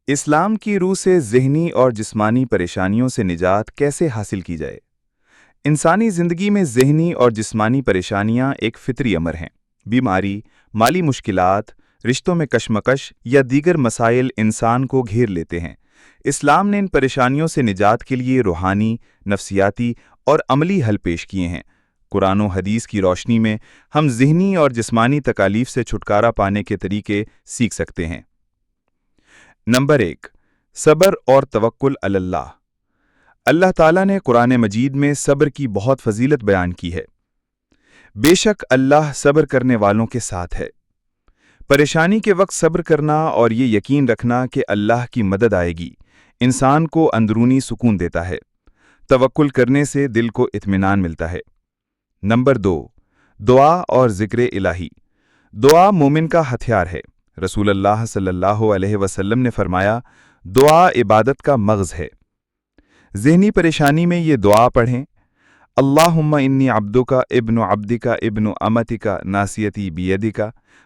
اسلام کی روح سے ذہنی اور جسمانی پریشانیوں سے نجات کیسے حاصل کی جائے؟ انسانی زندگی میں ذہنی اور جسمانی پریشانیاں ایک فطری امر ہیں۔ بیماری، مالی مشکلات، رشتوں میں کشمکش یا دیگر مسائل انسان کو گھیر لیتے ہیں۔ اسلام نے ان پریشانیوں سے نجات کے لیے روحانی، نفسیاتی اور عملی حل پیش کیے ہیں۔ قرآن و حدیث کی روشنی میں ہم ذہنی اور جسمانی تکالیف سے چھٹکارا پانے کے طریقے سیکھ سکتے ہیں۔ نمبر 1، صبر اور توکل علی اللہ۔ اللہ تعالیٰ نے قرآن مجید میں صبر کی بہت فضیلت بیان کی ہے۔ بے شک اللہ صبر کرنے والوں کے ساتھ ہے۔ پریشانی کے وقت صبر کرنا اور یہ یقین رکھنا کہ اللہ کی مدد آئے گی، انسان کو اندرونی سکون دیتا ہے۔ توکل کرنے سے دل کو اطمینان ملتا ہے۔ نمبر 2، دعا اور ذکر الہی۔ دعا مومن کا ہتھیار ہے۔ رسول اللہ صلی اللہ علیہ وسلم نے فرمایا، دعا عبادت کا مغز ہے۔ ذہنی پریشانی میں یہ دعا پڑھیں: اللہم انی عبدک ابن عبدک ابن امتک ناصیتی بیدک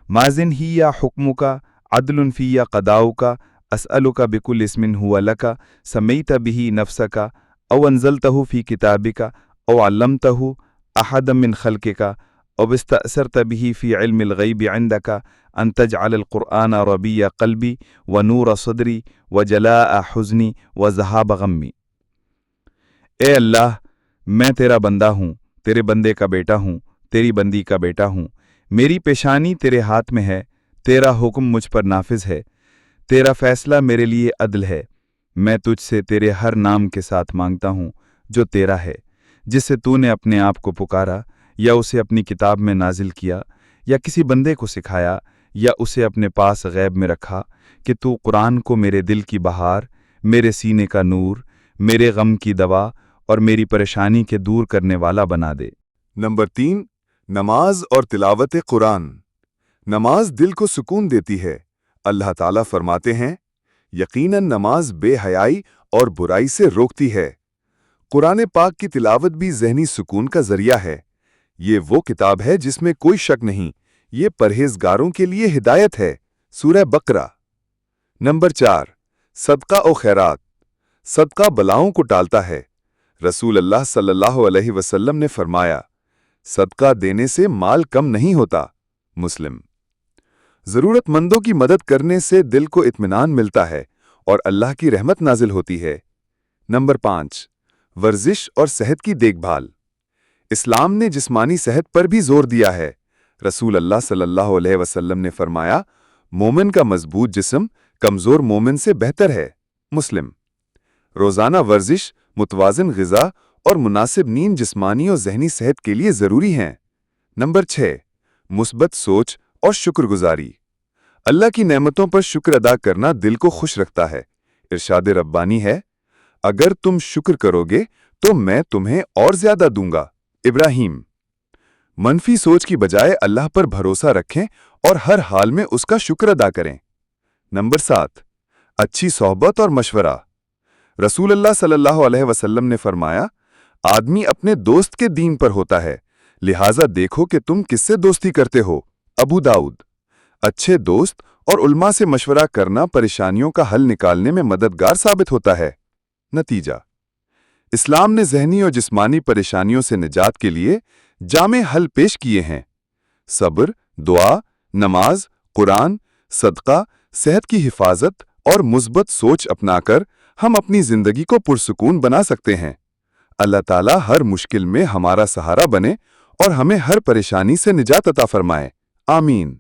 ماضٍ ہی حکمک عدل فی قضاؤک اسألک بکل اسم هو لک سمیت بہ نفسک او انزلتہ فی کتابک او علمتہ احدا من خلقک او استأثرت بہ فی علم الغیب عندک ان تجعل القرآن ربیع قلبی ونور صدری وجلاء حزنی وذہاب غمی۔ اے اللہ، میں تیرا بندہ ہوں، تیرے بندے کا بیٹا ہوں، تیری بندی کا بیٹا ہوں۔ میری پیشانی تیرے ہاتھ میں ہے، تیرا حکم مجھ پر نافذ ہے، تیرا فیصلہ میرے لیے عدل ہے۔ میں تجھ سے تیرے ہر نام کے ساتھ مانگتا ہوں جو تیرا ہے، جس سے تو نے اپنے آپ کو پکارا یا اسے اپنی کتاب میں نازل کیا یا کسی بندے کو سکھایا یا اسے اپنے پاس غیب میں رکھا کہ تو قرآن کو میرے دل کی بہار، میرے سینے کا نور، میرے غم کی دوا اور میری پریشانی کے دور کرنے والا بنا دے۔ نمبر 3، نماز اور تلاوت قرآن۔ نماز دل کو سکون دیتی ہے۔ اللہ تعالیٰ فرماتے ہیں، یقیناً نماز بے حیائی اور برائی سے روکتی ہے۔ قرآن پاک کی تلاوت بھی ذہنی سکون کا ذریعہ ہے۔ یہ وہ کتاب ہے جس میں کوئی شک نہیں، یہ پرہیزگاروں کے لیے ہدایت ہے۔ سورہ بقرہ۔ نمبر 4، صدقہ و خیرات۔ صدقہ بلاؤں کو ٹالتا ہے۔ رسول اللہ صلی اللہ علیہ وسلم نے فرمایا، صدقہ دینے سے مال کم نہیں ہوتا۔ مسلم۔ ضرورت مندوں کی مدد کرنے سے دل کو اطمینان ملتا ہے اور اللہ کی رحمت نازل ہوتی ہے۔ نمبر 5، ورزش اور صحت کی دیکھ بھال۔ اسلام نے جسمانی صحت پر بھی زور دیا ہے۔ رسول اللہ صلی اللہ علیہ وسلم نے فرمایا، مومن کا مضبوط جسم کمزور مومن سے بہتر ہے۔ مسلم۔ روزانہ ورزش، متوازن غذا اور مناسب نیند جسمانی اور ذہنی صحت کے لیے ضروری ہیں۔ نمبر 6، مثبت سوچ اور شکر گزاری۔ اللہ کی نعمتوں پر شکر ادا کرنا دل کو خوش رکھتا ہے۔ ارشاد ربانی ہے، اگر تم شکر کرو گے تو میں تمہیں اور زیادہ دوں گا۔ ابراہیم۔ منفی سوچ کی بجائے اللہ پر بھروسہ رکھیں اور ہر حال میں اس کا شکر ادا کریں۔ نمبر 7، اچھی صحبت اور مشورہ۔ رسول اللہ صلی اللہ علیہ وسلم نے فرمایا، آدمی اپنے دوست کے دین پر ہوتا ہے، لہٰذا دیکھو کہ تم کس سے دوستی کرتے ہو۔ ابو داؤد۔ اچھے دوست اور علماء سے مشورہ کرنا پریشانیوں کا حل نکالنے میں مددگار ثابت ہوتا ہے۔ نتیجہ: اسلام نے ذہنی اور جسمانی پریشانیوں سے نجات کے لیے جامع حل پیش کیے ہیں۔ صبر، دعا، نماز، قرآن، صدقہ، صحت کی حفاظت اور مثبت سوچ اپنا کر ہم اپنی زندگی کو پرسکون بنا سکتے ہیں۔ اللہ تعالیٰ ہر مشکل میں ہمارا سہارا بنے اور ہمیں ہر پریشانی سے نجات عطا فرمائے۔ آمین۔